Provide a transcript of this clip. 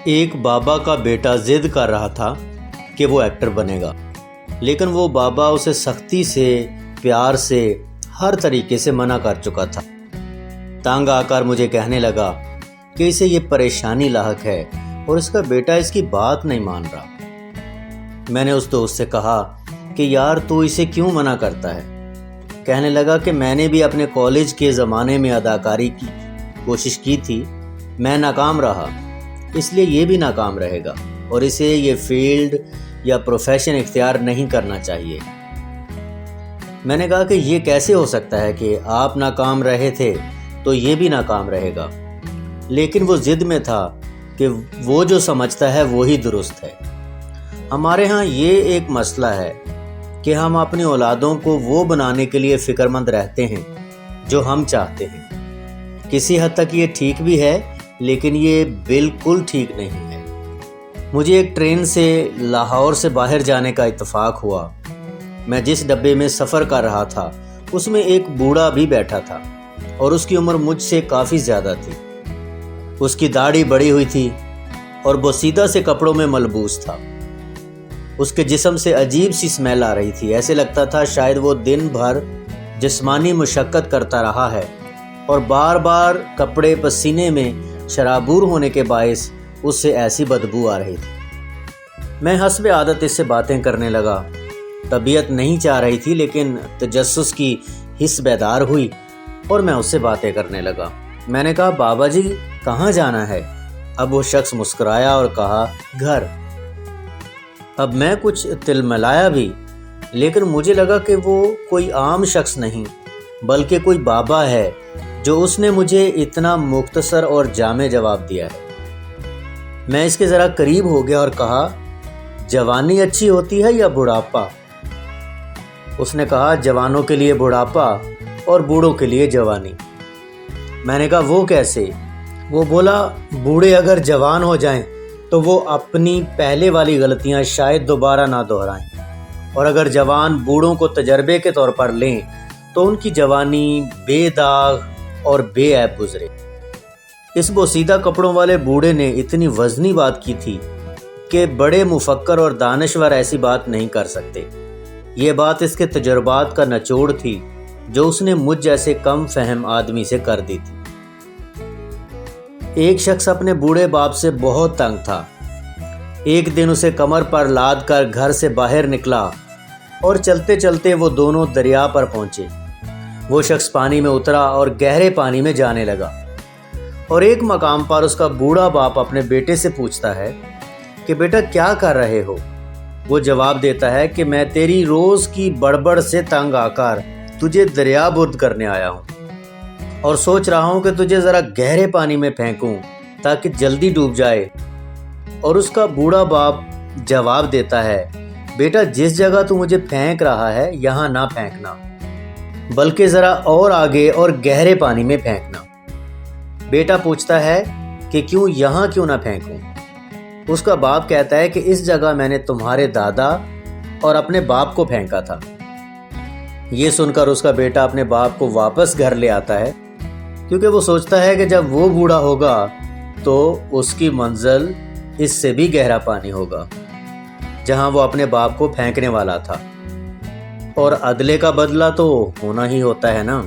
ایک بابا کا بیٹا ضد کر رہا تھا کہ وہ ایکٹر بنے گا، لیکن وہ بابا اسے سختی سے، پیار سے، ہر طریقے سے منع کر چکا تھا۔ تنگ آ کر مجھے کہنے لگا کہ اسے یہ پریشانی لاحق ہے اور اس کا بیٹا اس کی بات نہیں مان رہا۔ میں نے اس دوست سے کہا کہ یار تو اسے کیوں منع کرتا ہے؟ کہنے لگا کہ میں نے بھی اپنے کالج کے زمانے میں اداکاری کی کوشش کی تھی، میں ناکام رہا، اس لیے یہ بھی ناکام رہے گا اور اسے یہ فیلڈ یا پروفیشن اختیار نہیں کرنا چاہیے۔ میں نے کہا کہ یہ کیسے ہو سکتا ہے کہ آپ ناکام رہے تھے تو یہ بھی ناکام رہے گا، لیکن وہ ضد میں تھا کہ وہ جو سمجھتا ہے وہی درست ہے۔ ہمارے ہاں یہ ایک مسئلہ ہے کہ ہم اپنی اولادوں کو وہ بنانے کے لیے فکر مند رہتے ہیں جو ہم چاہتے ہیں۔ کسی حد تک یہ ٹھیک بھی ہے، لیکن یہ بالکل ٹھیک نہیں ہے۔ مجھے ایک ٹرین سے لاہور سے باہر جانے کا اتفاق ہوا۔ میں جس ڈبے میں سفر کر رہا تھا اس میں ایک بوڑھا بھی بیٹھا تھا اور اس کی عمر مجھ سے کافی زیادہ تھی۔ اس کی داڑھی بڑی ہوئی تھی اور بوسیدہ سے کپڑوں میں ملبوس تھا۔ اس کے جسم سے عجیب سی اسمیل آ رہی تھی، ایسے لگتا تھا شاید وہ دن بھر جسمانی مشقت کرتا رہا ہے اور بار بار کپڑے پسینے میں شرابور ہونے کے باعث اس سے ایسی بدبو آ رہی تھی۔ میں حسب عادت اس سے باتیں کرنے لگا۔ طبیعت نہیں چاہ رہی تھی، لیکن تجسس کی حس بیدار ہوئی اور میں اس سے باتیں کرنے لگا۔ میں نے کہا بابا جی کہاں جانا ہے؟ اب وہ شخص مسکرایا اور کہا گھر۔ اب میں کچھ تلملایا بھی، لیکن مجھے لگا کہ وہ کوئی عام شخص نہیں بلکہ کوئی بابا ہے جو اس نے مجھے اتنا مختصر اور جامع جواب دیا ہے۔ میں اس کے ذرا قریب ہو گیا اور کہا جوانی اچھی ہوتی ہے یا بڑھاپا؟ اس نے کہا جوانوں کے لیے بڑھاپا اور بوڑھوں کے لیے جوانی۔ میں نے کہا وہ کیسے؟ وہ بولا بوڑھے اگر جوان ہو جائیں تو وہ اپنی پہلے والی غلطیاں شاید دوبارہ نہ دہرائیں، اور اگر جوان بوڑھوں کو تجربے کے طور پر لیں تو ان کی جوانی بے داغ اور بے عیب گزرے۔ اس بوسیدہ کپڑوں والے بوڑھے نے اتنی وزنی بات کی تھی کہ بڑے مفکر اور دانشور ایسی بات نہیں کر سکتے۔ یہ بات اس کے تجربات کا نچوڑ تھی جو اس نے مجھ جیسے کم فہم آدمی سے کر دی تھی۔ ایک شخص اپنے بوڑھے باپ سے بہت تنگ تھا۔ ایک دن اسے کمر پر لاد کر گھر سے باہر نکلا اور چلتے چلتے وہ دونوں دریا پر پہنچے۔ وہ شخص پانی میں اترا اور گہرے پانی میں جانے لگا، اور ایک مقام پر اس کا بوڑھا باپ اپنے بیٹے سے پوچھتا ہے کہ بیٹا کیا کر رہے ہو؟ وہ جواب دیتا ہے کہ میں تیری روز کی بڑبڑ سے تنگ آ کر تجھے دریا برد کرنے آیا ہوں اور سوچ رہا ہوں کہ تجھے ذرا گہرے پانی میں پھینکوں تاکہ جلدی ڈوب جائے۔ اور اس کا بوڑھا باپ جواب دیتا ہے بیٹا جس جگہ تو مجھے پھینک رہا ہے یہاں نہ پھینکنا، بلکہ ذرا اور آگے اور گہرے پانی میں پھینکنا۔ بیٹا پوچھتا ہے کہ یہاں کیوں نہ پھینکوں؟ اس کا باپ کہتا ہے کہ اس جگہ میں نے تمہارے دادا اور اپنے باپ کو پھینکا تھا۔ یہ سن کر اس کا بیٹا اپنے باپ کو واپس گھر لے آتا ہے، کیونکہ وہ سوچتا ہے کہ جب وہ بوڑھا ہوگا تو اس کی منزل اس سے بھی گہرا پانی ہوگا جہاں وہ اپنے باپ کو پھینکنے والا تھا، اور عدلے کا بدلہ تو ہونا ہی ہوتا ہے نا۔